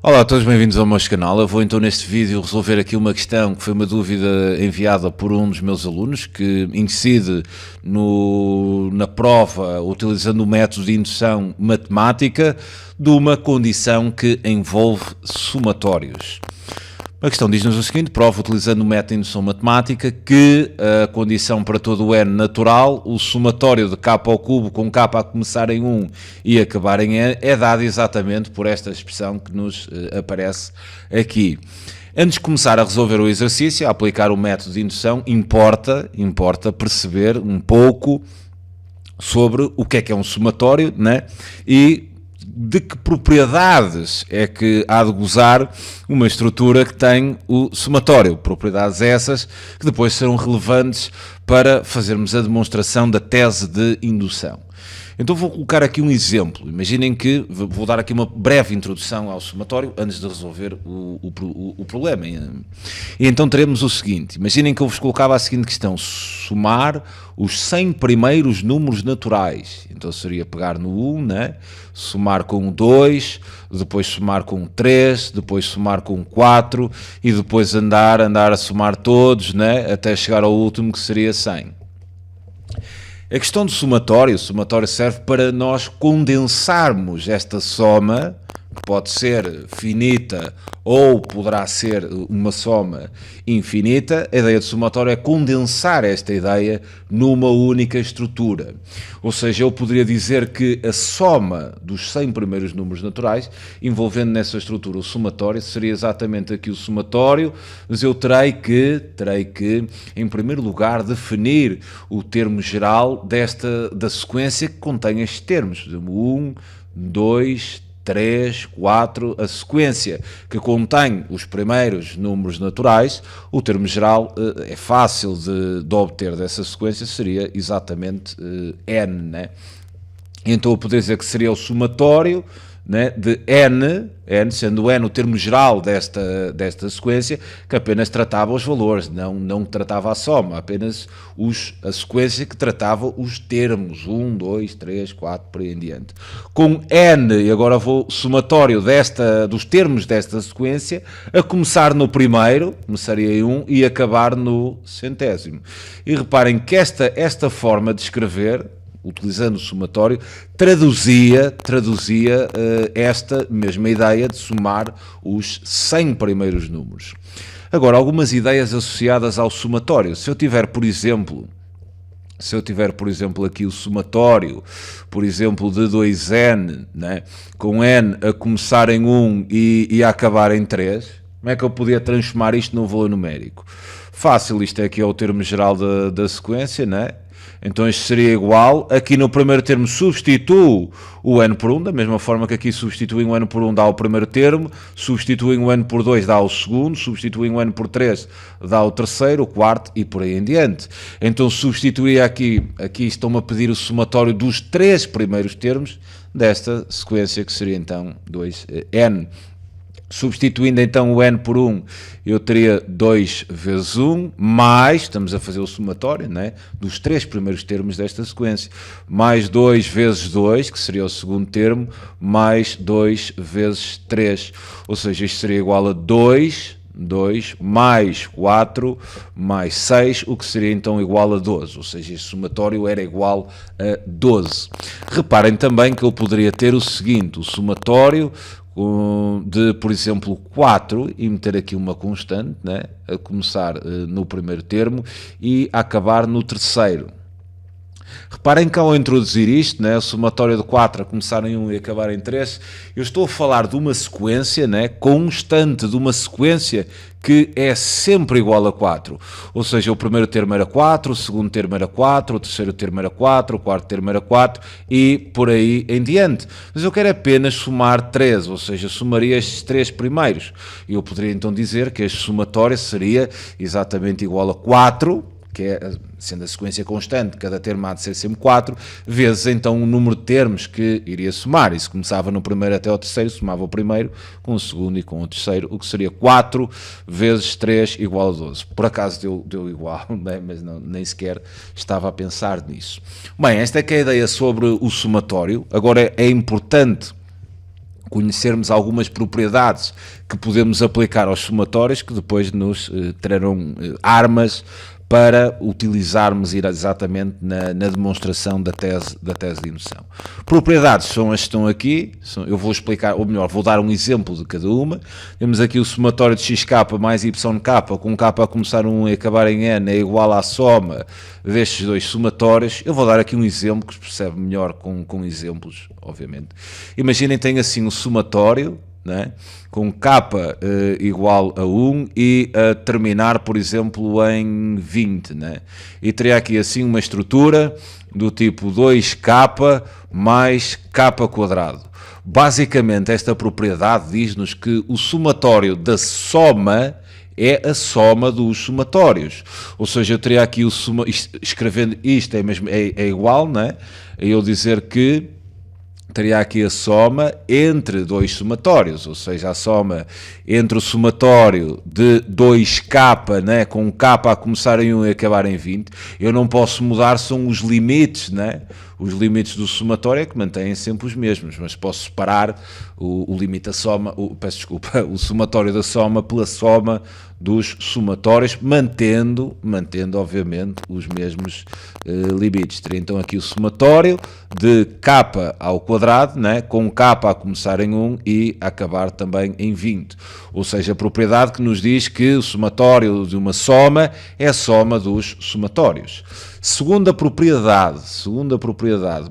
Olá a todos, bem-vindos ao meu canal. Eu vou então neste vídeo resolver aqui uma questão que foi uma dúvida enviada por um dos meus alunos que incide na prova utilizando o método de indução matemática de uma condição que envolve somatórios. A questão diz-nos o seguinte: prova utilizando o método de indução matemática que a condição para todo o n natural, o somatório de k ao cubo com k a começar em 1 e acabar em n, é dado exatamente por esta expressão que nos aparece aqui. Antes de começar a resolver o exercício, a aplicar o método de indução, importa perceber um pouco sobre o que é um somatório, né? E de que propriedades é que há de gozar uma estrutura que tem o somatório. Propriedades essas que depois serão relevantes para fazermos a demonstração da tese de indução. Então vou colocar aqui um exemplo. Imaginem que vou dar aqui uma breve introdução ao somatório antes de resolver o problema. E então teremos o seguinte: imaginem que eu vos colocava a seguinte questão: somar os 100 primeiros números naturais. Então seria pegar no 1, né? Somar com o 2, depois somar com o 3, depois somar com o 4 e depois andar a somar todos, né? Até chegar ao último, que seria 100. A questão do somatório, o somatório serve para nós condensarmos esta soma, que pode ser finita ou poderá ser uma soma infinita. A ideia de somatório é condensar esta ideia numa única estrutura. Ou seja, eu poderia dizer que a soma dos 100 primeiros números naturais, envolvendo nessa estrutura o somatório, seria exatamente aqui o somatório, mas eu terei que, em primeiro lugar, definir o termo geral da sequência que contém estes termos. Por exemplo, 1, 2, 3, 4, a sequência que contém os primeiros números naturais. O termo geral é fácil de obter dessa sequência, seria exatamente n, né? Então eu poderia dizer que seria o somatório, né, de n, sendo n o termo geral desta sequência, que apenas tratava os valores, não tratava a soma, apenas a sequência que tratava os termos, 1, 2, 3, 4, por aí em diante. Com n, e agora vou somatório dos termos desta sequência, a começar no primeiro, começaria em 1 e acabar no centésimo. E reparem que esta forma de escrever, utilizando o somatório, traduzia esta mesma ideia de somar os 100 primeiros números. Agora, algumas ideias associadas ao somatório. Se eu tiver, por exemplo, aqui o somatório, por exemplo, de 2n, né, com n a começar em 1 e a acabar em 3, como é que eu podia transformar isto num valor numérico? Fácil, isto aqui é o termo geral da sequência, né? Então isto seria igual, aqui no primeiro termo substituo o n por 1, da mesma forma que aqui substituem o n por 1 dá o primeiro termo, substituem o n por 2 dá o segundo, substituem o n por 3 dá o terceiro, o quarto e por aí em diante. Então substituiria aqui estão-me a pedir o somatório dos 3 primeiros termos desta sequência, que seria então 2n. Substituindo então o n por 1, eu teria 2 vezes 1, mais, estamos a fazer o somatório, né, dos 3 primeiros termos desta sequência, mais 2 vezes 2, que seria o segundo termo, mais 2 vezes 3. Ou seja, isto seria igual a 2 mais 4 mais 6, o que seria então igual a 12. Ou seja, este somatório era igual a 12. Reparem também que eu poderia ter o seguinte: o somatório de, por exemplo, 4 e meter aqui uma constante, né, a começar no primeiro termo e a acabar no terceiro. Reparem que ao introduzir isto, né, o somatório de 4 a começar em 1 e acabar em 3, eu estou a falar de uma sequência, né, constante, de uma sequência que é sempre igual a 4. Ou seja, o primeiro termo era 4, o segundo termo era 4, o terceiro termo era 4, o quarto termo era 4 e por aí em diante. Mas eu quero apenas somar 3, ou seja, somaria estes 3 primeiros. E eu poderia então dizer que este somatório seria exatamente igual a 4, que é, sendo a sequência constante, cada termo há de ser sempre 4, vezes então o número de termos que iria somar. E se começava no primeiro até ao terceiro, somava o primeiro com o segundo e com o terceiro, o que seria 4 vezes 3 igual a 12. Por acaso deu igual, bem, mas nem sequer estava a pensar nisso. Bem, esta é que é a ideia sobre o somatório. Agora é importante conhecermos algumas propriedades que podemos aplicar aos somatórios que depois nos trarão armas para utilizarmos exatamente na demonstração da tese de indução. Propriedades são as que estão aqui, eu vou explicar, ou melhor, vou dar um exemplo de cada uma. Temos aqui o somatório de xk mais yk, com k a começar em 1 e acabar em n, é igual à soma destes dois somatórios. Eu vou dar aqui um exemplo que se percebe melhor com exemplos, obviamente. Imaginem, tem assim o somatório, né, com k igual a 1 e a terminar, por exemplo, em 20, né? E teria aqui assim uma estrutura do tipo 2k mais k quadrado. Basicamente, esta propriedade diz-nos que o somatório da soma é a soma dos somatórios. Ou seja, eu teria aqui escrevendo isto é igual, né? A eu dizer que teria aqui a soma entre dois somatórios, ou seja, a soma entre o somatório de 2k, né, com k a começar em 1 e acabar em 20, eu não posso mudar, são os limites, né? Os limites do somatório é que mantêm sempre os mesmos, mas posso separar o limite da soma, o somatório da soma pela soma dos somatórios, mantendo obviamente os mesmos limites. Teria então aqui o somatório de k ao quadrado, né, com k a começar em 1 e acabar também em 20. Ou seja, a propriedade que nos diz que o somatório de uma soma é a soma dos somatórios. Segunda propriedade,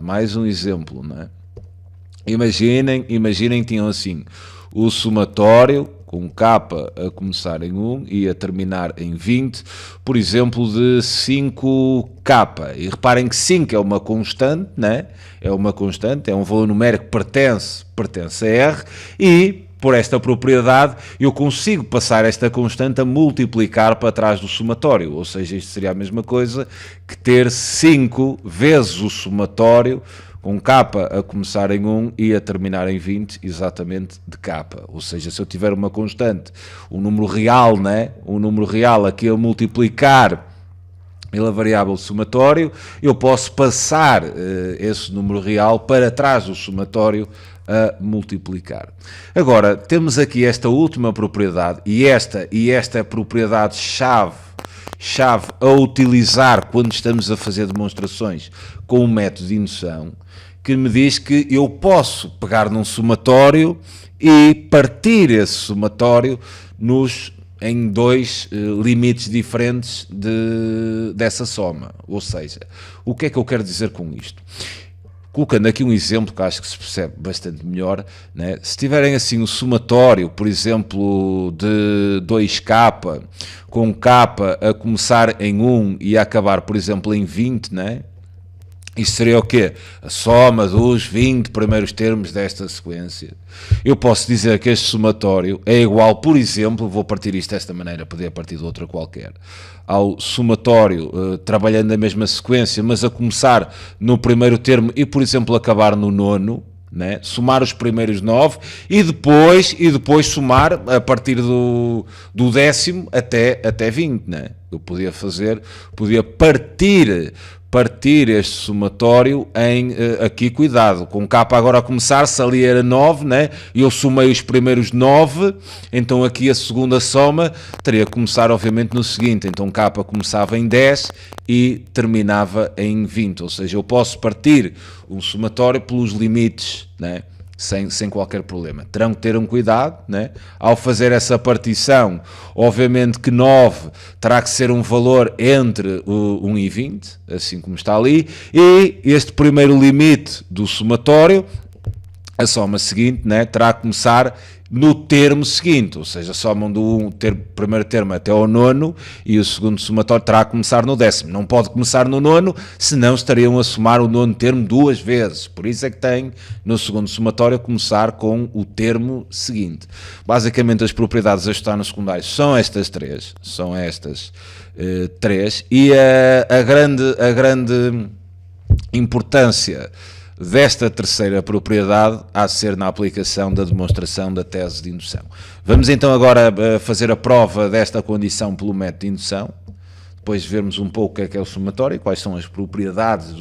mais um exemplo, né? Imaginem que tinham assim o somatório com k a começar em 1 e a terminar em 20, por exemplo, de 5k. E reparem que 5 é uma constante, né? É uma constante, é um valor numérico que pertence a R, e por esta propriedade eu consigo passar esta constante a multiplicar para trás do somatório, ou seja, isto seria a mesma coisa que ter 5 vezes o somatório com k a começar em 1 e a terminar em 20, exatamente de k. Ou seja, se eu tiver uma constante, um número real, né? Um número real aqui a multiplicar pela variável somatório, eu posso passar esse número real para trás do somatório a multiplicar. Agora, temos aqui esta última propriedade, e esta é a propriedade-chave a utilizar quando estamos a fazer demonstrações com o método de indução, que me diz que eu posso pegar num somatório e partir esse somatório em dois limites diferentes dessa soma. Ou seja, o que é que eu quero dizer com isto? Colocando aqui um exemplo que acho que se percebe bastante melhor, né? Se tiverem assim o somatório, por exemplo, de 2k, com k a começar em 1 e a acabar, por exemplo, em 20, né? Isto seria o quê? A soma dos 20 primeiros termos desta sequência. Eu posso dizer que este somatório é igual, por exemplo, vou partir isto desta maneira, podia partir de outra qualquer, ao somatório, trabalhando a mesma sequência, mas a começar no primeiro termo e, por exemplo, acabar no nono, né? Somar os primeiros 9 e depois somar a partir do décimo até 20, né? Eu podia partir este somatório em, aqui cuidado, com k agora a começar, se ali era 9, né? E eu somei os primeiros 9, então aqui a segunda soma teria que começar obviamente no seguinte, então k começava em 10 e terminava em 20, ou seja, eu posso partir um somatório pelos limites, né? Sem qualquer problema. Terão que ter um cuidado, né? Ao fazer essa partição, obviamente que 9 terá que ser um valor entre 1 e 20, assim como está ali, e este primeiro limite do somatório, a soma seguinte, né, terá que começar no termo seguinte, ou seja, somam do primeiro termo até ao nono e o segundo somatório terá que começar no décimo. Não pode começar no nono, senão estariam a somar o nono termo duas vezes. Por isso é que tem no segundo somatório a começar com o termo seguinte. Basicamente as propriedades a estudar no secundário são estas três, e a grande importância desta terceira propriedade há de ser na aplicação da demonstração da tese de indução. Vamos então agora fazer a prova desta condição pelo método de indução. depois vermos um pouco o que é o somatório, quais são as propriedades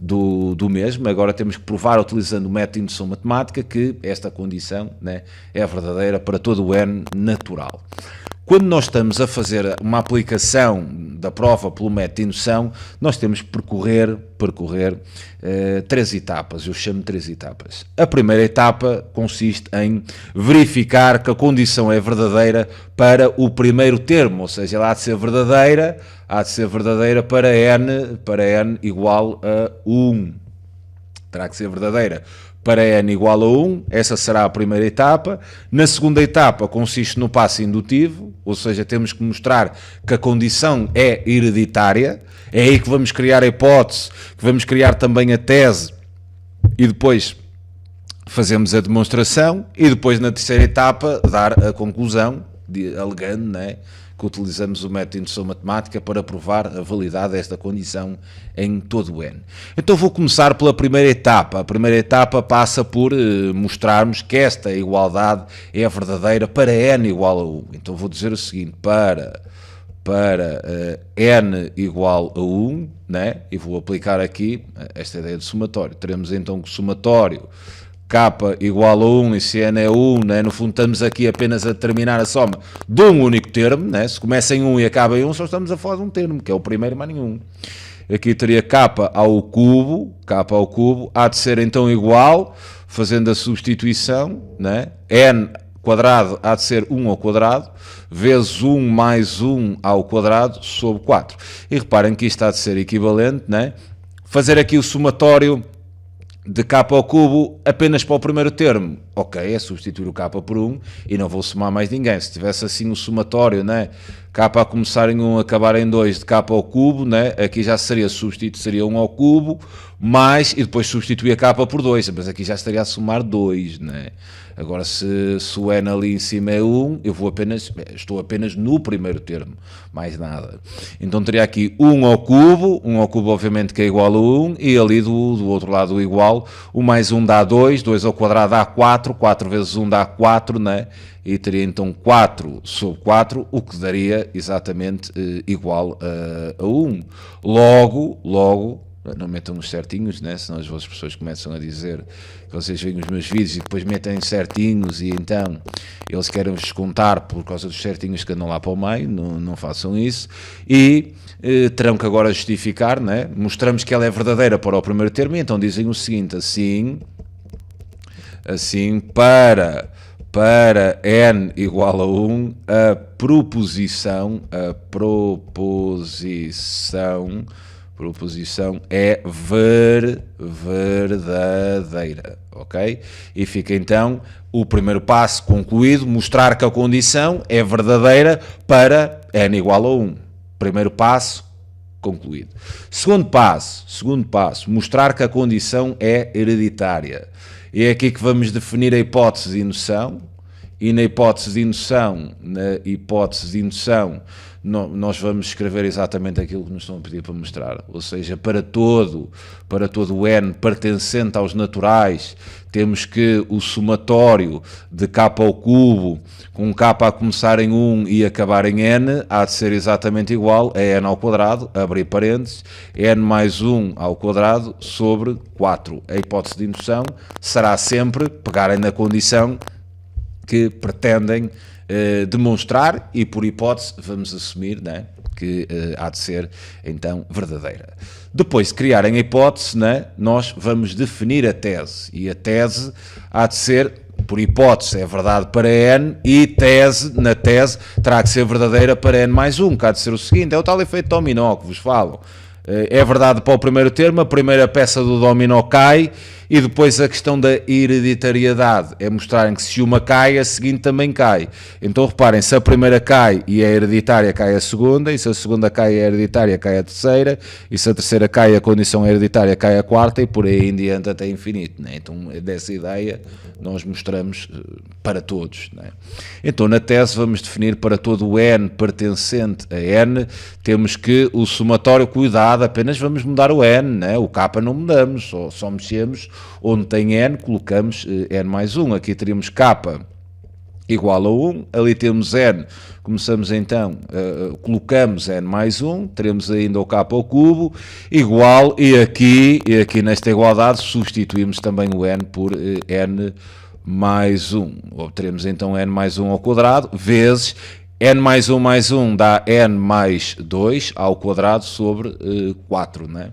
do mesmo. Agora temos que provar, utilizando o método de indução matemática, que esta condição, né, é verdadeira para todo o n natural. Quando nós estamos a fazer uma aplicação da prova pelo método de indução, nós temos que percorrer 3 etapas, eu chamo de 3 etapas. A primeira etapa consiste em verificar que a condição é verdadeira para o primeiro termo, ou seja, ela há de ser verdadeira para n igual a 1. Terá que ser verdadeira para n igual a 1, essa será a primeira etapa. Na segunda etapa consiste no passo indutivo, ou seja, temos que mostrar que a condição é hereditária, é aí que vamos criar a hipótese, que vamos criar também a tese, e depois fazemos a demonstração, e depois na terceira etapa dar a conclusão, alegando, né, que utilizamos o método de indução matemática para provar a validade desta condição em todo o n. Então vou começar pela primeira etapa. A primeira etapa passa por mostrarmos que esta igualdade é verdadeira para n igual a 1. Então vou dizer o seguinte, para n igual a 1, né, e vou aplicar aqui esta ideia de somatório. Teremos então que o somatório k igual a 1 e se n é 1, né? No fundo estamos aqui apenas a determinar a soma de um único termo, né? Se começa em 1 e acaba em 1, só estamos a falar de um termo, que é o primeiro mais nenhum. Aqui teria k ao cubo há de ser então igual, fazendo a substituição, né? N quadrado há de ser 1 ao quadrado, vezes 1 mais 1 ao quadrado sobre 4. E reparem que isto há de ser equivalente, né? Fazer aqui o somatório de k ao cubo apenas para o primeiro termo, ok, é substituir o k por 1 e não vou somar mais ninguém. Se tivesse assim o somatório, né, k a começar em 1, acabar em 2 de k ao cubo, né, aqui já seria 1 ao cubo, mais, e depois substituir a k por 2, mas aqui já estaria a somar 2, né. Agora se o n ali em cima é 1, estou apenas no primeiro termo, mais nada. Então teria aqui 1 ao cubo obviamente que é igual a 1, e ali do outro lado o igual, o mais 1 dá 2, 2 ao quadrado dá 4, 4 vezes 1 dá 4, né? E teria então 4 sobre 4, o que daria exatamente igual a 1. Logo, não metam os certinhos, né? Senão as vossas pessoas começam a dizer que vocês veem os meus vídeos e depois metem certinhos e então eles querem vos descontar por causa dos certinhos que andam lá para o meio. Não façam isso. E terão que agora justificar, né? Mostramos que ela é verdadeira para o primeiro termo e então dizem o seguinte, assim para n igual a 1, a proposição é verdadeira, ok? E fica então o primeiro passo concluído, mostrar que a condição é verdadeira para n igual a 1. Primeiro passo concluído. Segundo passo, mostrar que a condição é hereditária. E é aqui que vamos definir a hipótese de indução, e na hipótese de indução, nós vamos escrever exatamente aquilo que nos estão a pedir para mostrar, ou seja, para todo o n pertencente aos naturais, temos que o somatório de k ao cubo, com k a começar em 1 e acabar em n, há de ser exatamente igual a n ao quadrado, abrir parênteses, n mais 1 ao quadrado sobre 4. A hipótese de indução será sempre pegarem na condição que pretendem demonstrar e, por hipótese, vamos assumir, né, que há de ser, então, verdadeira. Depois de criarem a hipótese, né, nós vamos definir a tese, e a tese há de ser, por hipótese, é verdade para n, e na tese terá que ser verdadeira para n mais 1, que há de ser o seguinte, é o tal efeito dominó que vos falo. É verdade para o primeiro termo, a primeira peça do dominó cai, e depois a questão da hereditariedade é mostrarem que se uma cai, a seguinte também cai. Então reparem, se a primeira cai e é hereditária, cai a segunda, e se a segunda cai e é hereditária, cai a terceira, e se a terceira cai e a condição é hereditária, cai a quarta, e por aí em diante até infinito, né? Então dessa ideia nós mostramos para todos, né? Então na tese vamos definir para todo o n pertencente a n, temos que o somatório, cuidado, apenas vamos mudar o n, né? O k não mudamos, só mexemos onde tem n, colocamos n mais 1. Aqui teríamos k igual a 1, ali temos n, começamos então, colocamos n mais 1, teremos ainda o k ao cubo, igual, e aqui nesta igualdade substituímos também o n por n mais 1, obteremos então n mais 1 ao quadrado, vezes n mais 1 dá n mais 2 ao quadrado sobre 4, não é?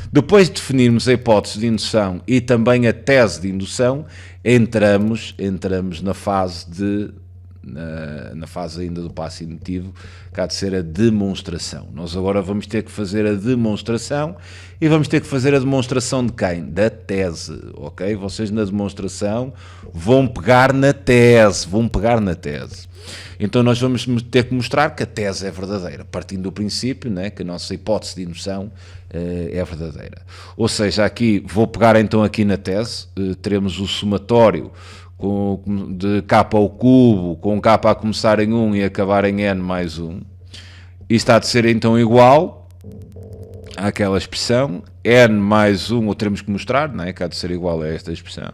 Depois de definirmos a hipótese de indução e também a tese de indução, entramos na fase na fase ainda do passo indutivo, que há de ser a demonstração. Nós agora vamos ter que fazer a demonstração, e vamos ter que fazer a demonstração de quem? Da tese, ok? Vocês na demonstração vão pegar na tese, Então nós vamos ter que mostrar que a tese é verdadeira, partindo do princípio, né, que a nossa hipótese de indução é verdadeira. Ou seja, aqui vou pegar então aqui na tese, teremos o somatório de k ao cubo, com k a começar em 1 e acabar em n mais 1. Isto há de ser então igual àquela expressão, n mais 1, ou teremos que mostrar, não é? Que há de ser igual a esta expressão,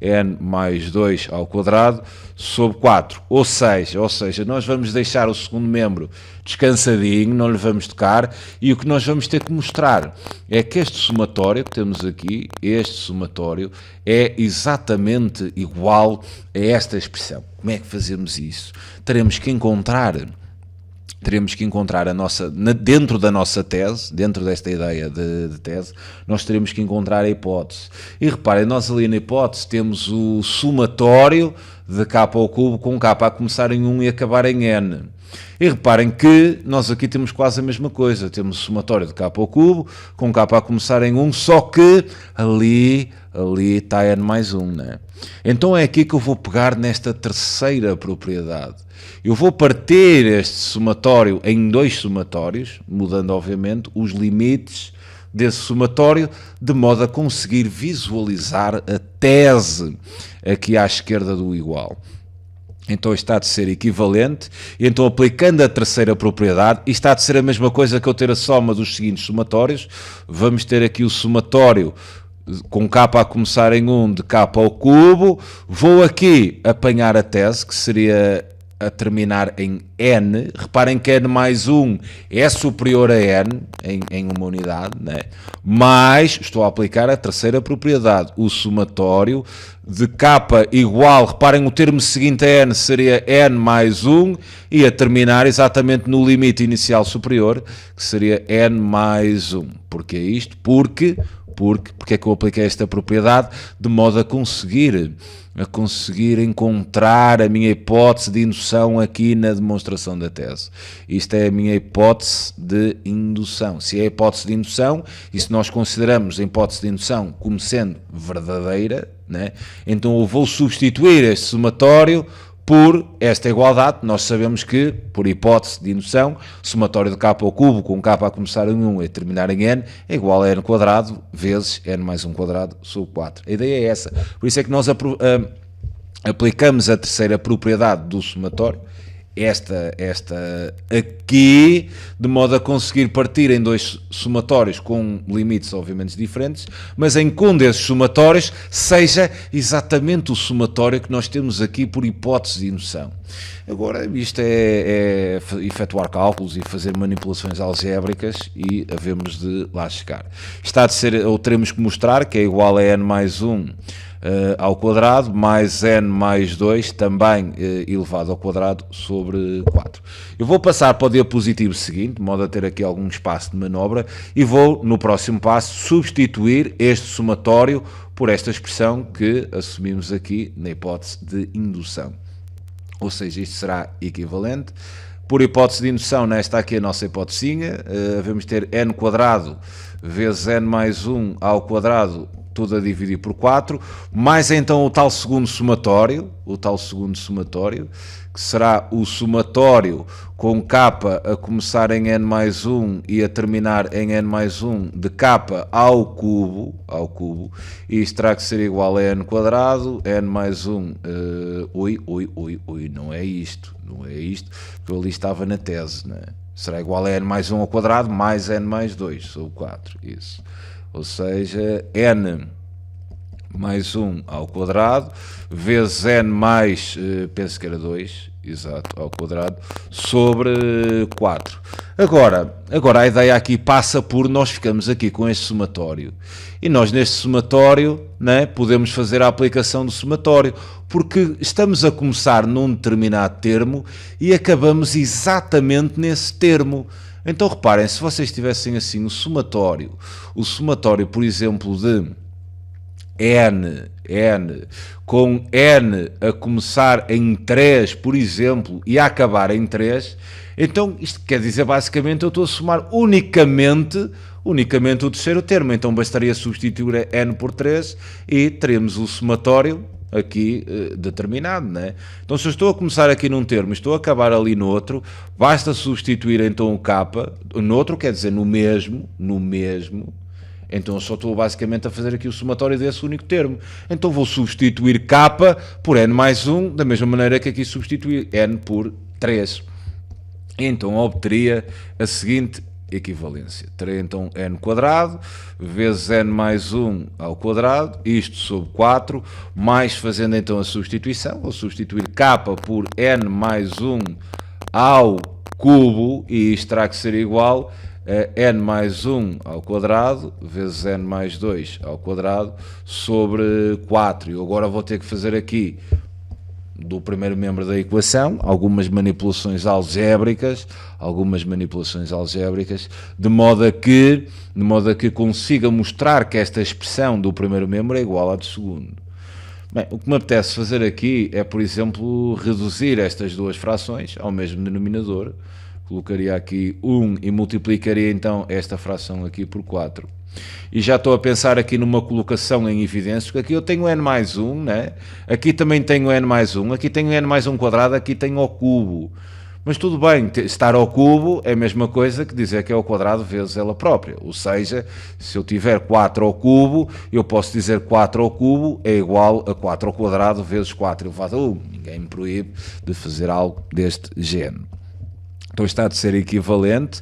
n mais 2 ao quadrado sobre 4, ou seja, nós vamos deixar o segundo membro descansadinho, não lhe vamos tocar, e o que nós vamos ter que mostrar é que este somatório que temos aqui, este somatório, é exatamente igual a esta expressão. Como é que fazemos isso? Teremos que encontrar a nossa, dentro da nossa tese, dentro desta ideia de tese, nós teremos que encontrar a hipótese. E reparem, nós ali na hipótese temos o somatório de k ao cubo com k a começar em 1 e acabar em n. E reparem que nós aqui temos quase a mesma coisa. Temos o somatório de k ao cubo com k a começar em 1, só que ali está n mais 1, né? Então é aqui que eu vou pegar nesta terceira propriedade. Eu vou partir este somatório em dois somatórios, mudando obviamente os limites desse somatório, de modo a conseguir visualizar a tese aqui à esquerda do igual. Então isto há de ser equivalente, e então aplicando a terceira propriedade, isto há de ser a mesma coisa que eu ter a soma dos seguintes somatórios. Vamos ter aqui o somatório com k a começar em 1 de k ao cubo, vou aqui apanhar a tese, que seria a terminar em n. Reparem que n mais 1 é superior a n em uma unidade, né? Mas estou a aplicar a terceira propriedade, o somatório de k igual, reparem, o termo seguinte a n seria n mais 1, e a terminar exatamente no limite inicial superior, que seria n mais 1. Porquê isto? Porque é que eu apliquei esta propriedade? De modo a conseguir encontrar a minha hipótese de indução aqui na demonstração da tese. Isto é a minha hipótese de indução. Se é a hipótese de indução, e se nós consideramos a hipótese de indução como sendo verdadeira, né, então eu vou substituir este somatório por esta igualdade. Nós sabemos que, por hipótese de indução, somatório de k ao cubo com k a começar em 1 e terminar em n é igual a n quadrado vezes n mais 1 quadrado sobre 4. A ideia é essa. Por isso é que nós aplicamos a terceira propriedade do somatório, esta aqui, de modo a conseguir partir em dois somatórios com limites obviamente diferentes, mas em que um desses somatórios seja exatamente o somatório que nós temos aqui por hipótese de indução. Agora, isto é efetuar cálculos e fazer manipulações algébricas, e havemos de lá chegar. Está de ser, ou teremos que mostrar que é igual a n mais 1 ao quadrado, mais n mais 2, também elevado ao quadrado, sobre 4. Eu vou passar para o diapositivo seguinte, de modo a ter aqui algum espaço de manobra, e vou, no próximo passo, substituir este somatório por esta expressão que assumimos aqui na hipótese de indução. Ou seja, isto será equivalente. Por hipótese de indução, nesta aqui a nossa hipotesinha, vamos ter n quadrado vezes n mais 1 ao quadrado, tudo a dividir por 4, mais então o tal segundo somatório, que será o somatório com k a começar em n mais 1 e a terminar em n mais 1 de k ao cubo, e isto terá que ser igual a n quadrado, n mais 1, não é isto, porque eu ali estava na tese, não é? Será igual a n mais 1 ao quadrado mais n mais 2 sobre 4, isso. Ou seja, n mais 1 ao quadrado, vezes n mais, penso que era 2, exato, ao quadrado, sobre 4. Agora a ideia aqui passa por nós ficamos aqui com este somatório. E nós neste somatório, né, podemos fazer a aplicação do somatório, porque estamos a começar num determinado termo e acabamos exatamente nesse termo. Então reparem, se vocês tivessem assim o somatório, por exemplo, de n, com n a começar em 3, por exemplo, e a acabar em 3, então isto quer dizer basicamente eu estou a somar unicamente o terceiro termo, então bastaria substituir n por 3 e teremos o somatório aqui determinado, né? Então se eu estou a começar aqui num termo e estou a acabar ali no outro, basta substituir então o k, no outro quer dizer no mesmo, então eu só estou basicamente a fazer aqui o somatório desse único termo. Então vou substituir k por n mais 1, da mesma maneira que aqui substituir n por 3. Então obteria a seguinte equivalência. Terei então n quadrado vezes n mais 1 ao quadrado, isto sobre 4, mais fazendo então a substituição, vou substituir k por n mais 1 ao cubo, e isto terá que ser igual a n mais 1 ao quadrado vezes n mais 2 ao quadrado sobre 4. Eu agora vou ter que fazer aqui do primeiro membro da equação algumas manipulações algébricas, de modo a que consiga mostrar que esta expressão do primeiro membro é igual à do segundo. Bem, o que me apetece fazer aqui é, por exemplo, reduzir estas duas frações ao mesmo denominador. Colocaria aqui 1 e multiplicaria então esta fração aqui por 4. E já estou a pensar aqui numa colocação em evidência, porque aqui eu tenho n mais 1, né? Aqui também tenho n mais 1, aqui tenho n mais 1 quadrado, aqui tenho ao cubo. Mas tudo bem, estar ao cubo é a mesma coisa que dizer que é ao quadrado vezes ela própria. Ou seja, se eu tiver 4 ao cubo, eu posso dizer 4 ao cubo é igual a 4 ao quadrado vezes 4. Eu faço, ninguém me proíbe de fazer algo deste género. Então está de ser equivalente.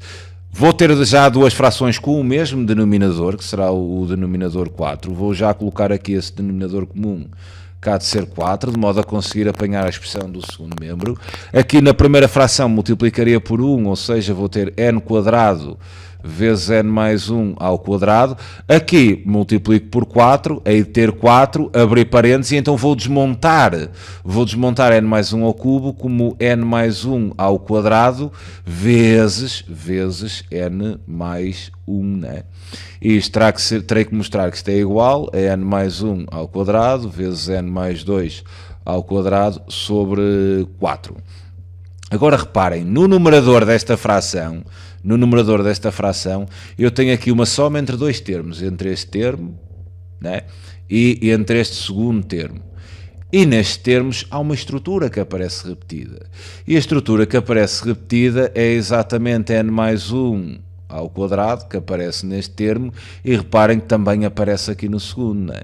Vou ter já duas frações com o mesmo denominador, que será o denominador 4. Vou já colocar aqui esse denominador comum, que há de ser 4, de modo a conseguir apanhar a expressão do segundo membro. Aqui na primeira fração multiplicaria por 1, ou seja, vou ter n quadrado vezes n mais 1 ao quadrado. Aqui multiplico por 4, hei de ter 4, abrir parênteses, e então vou desmontar n mais 1 ao cubo como n mais 1 ao quadrado vezes n mais 1, né? E isto terei que mostrar que isto é igual a n mais 1 ao quadrado vezes n mais 2 ao quadrado sobre 4. Agora reparem, no numerador desta fração, eu tenho aqui uma soma entre dois termos, entre este termo, né, e entre este segundo termo. E nestes termos há uma estrutura que aparece repetida. E a estrutura que aparece repetida é exatamente n mais 1 ao quadrado, que aparece neste termo, e reparem que também aparece aqui no segundo, né?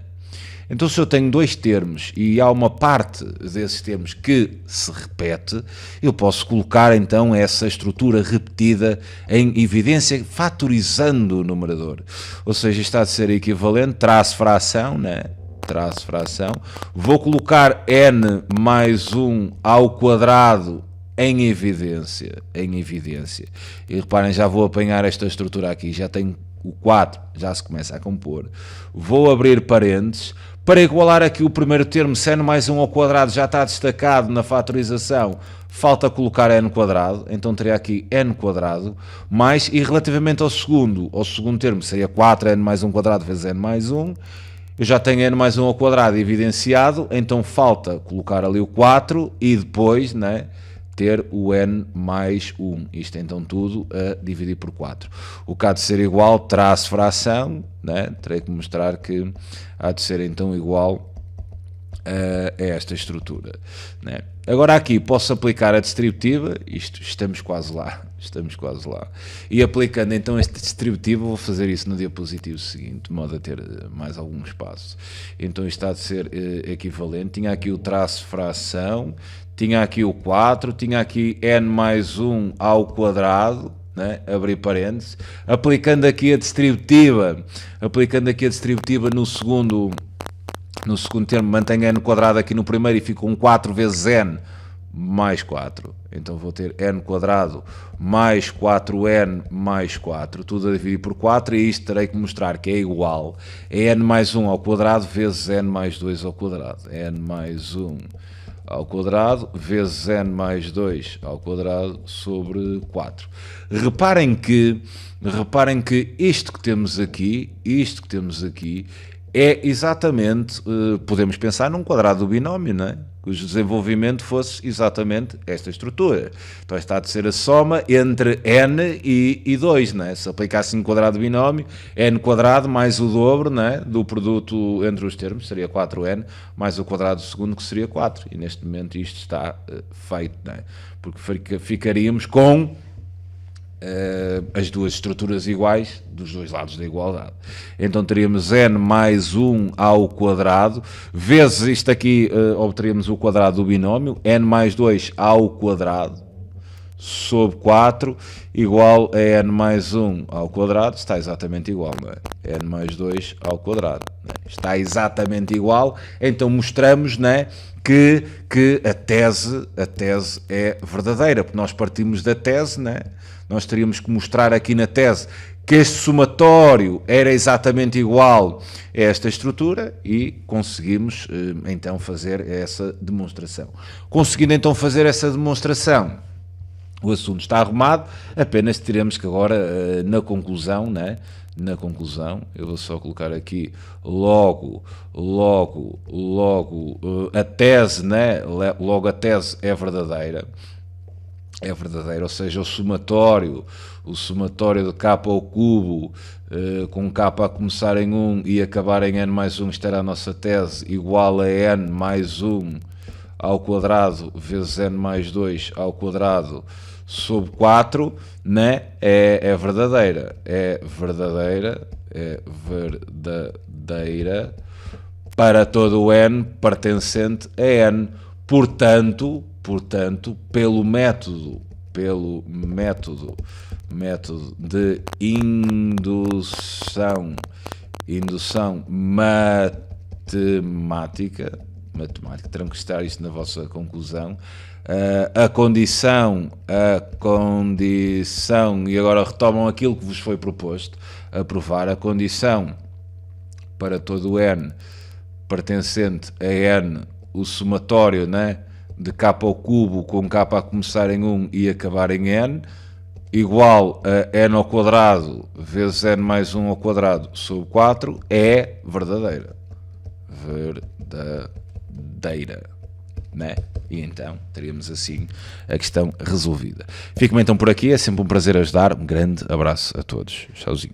Então, se eu tenho dois termos e há uma parte desses termos que se repete, eu posso colocar então essa estrutura repetida em evidência, fatorizando o numerador. Ou seja, está a ser equivalente, traço fração, né? Vou colocar n mais 1 ao quadrado em evidência. E reparem, já vou apanhar esta estrutura aqui, já tenho o 4, já se começa a compor. Vou abrir parênteses. Para igualar aqui o primeiro termo, se n mais 1 ao quadrado já está destacado na fatorização, falta colocar n quadrado, então teria aqui n quadrado, mais, e relativamente ao segundo termo, seria 4n mais 1 quadrado vezes n mais 1, eu já tenho n mais 1 ao quadrado evidenciado, então falta colocar ali o 4 e depois, né, ter o n mais 1. Isto é então tudo a dividir por 4. O que há de ser igual, traço fração, né? Terei que mostrar que há de ser então igual a esta estrutura, né? Agora aqui posso aplicar a distributiva, estamos quase lá. E aplicando então este distributivo, vou fazer isso no diapositivo seguinte, de modo a ter mais algum espaço. Então isto há de ser equivalente. Tinha aqui o traço fração, tinha aqui o 4, tinha aqui n mais 1 ao quadrado, né? Abrir parênteses, aplicando aqui a distributiva no segundo No segundo termo, mantenho n quadrado aqui no primeiro e fico com 4 vezes n mais 4. Então vou ter n quadrado mais 4n mais 4, tudo a dividir por 4, e isto terei que mostrar que é igual a n mais 1 ao quadrado vezes n mais 2 ao quadrado. N mais 1 ao quadrado vezes n mais 2 ao quadrado sobre 4. Reparem que isto que temos aqui é exatamente, podemos pensar num quadrado do binómio, não é? Cujo desenvolvimento fosse exatamente esta estrutura. Então esta há de ser a soma entre n e 2, não é? Se aplicasse um quadrado do binómio, n quadrado mais o dobro, não é? Do produto entre os termos, seria 4n, mais o quadrado do segundo, que seria 4. E neste momento isto está feito, não é? Porque ficaríamos com as duas estruturas iguais dos dois lados da igualdade. Então teríamos n mais 1 ao quadrado, vezes isto aqui, obteríamos o quadrado do binómio, n mais 2 ao quadrado, sobre 4, igual a n mais 1 ao quadrado, está exatamente igual, não é? N mais 2 ao quadrado, não é? Está exatamente igual, então mostramos, não é, que a tese é verdadeira, porque nós partimos da tese, não é? Nós teríamos que mostrar aqui na tese que este somatório era exatamente igual a esta estrutura e conseguimos então fazer essa demonstração. Conseguindo então fazer essa demonstração, o assunto está arrumado, apenas teremos que agora na conclusão, né? Na conclusão, eu vou só colocar aqui logo a tese, né? Logo a tese é verdadeira. É verdadeiro, ou seja, o somatório de k ao cubo, com k a começar em 1 e acabar em n mais 1, isto era a nossa tese, igual a n mais 1 ao quadrado vezes n mais 2 ao quadrado sobre 4, né? É verdadeira para todo o n pertencente a n. Portanto, pelo método de indução matemática, terão que estar isto na vossa conclusão, a condição, e agora retomam aquilo que vos foi proposto, a provar a condição para todo o n pertencente a n, o somatório, né, de k ao cubo com k a começar em 1 e acabar em n, igual a n ao quadrado vezes n mais 1 ao quadrado sobre 4, é verdadeira. Né? E então teríamos assim a questão resolvida. Fico-me então por aqui, é sempre um prazer ajudar. Um grande abraço a todos. Tchauzinho.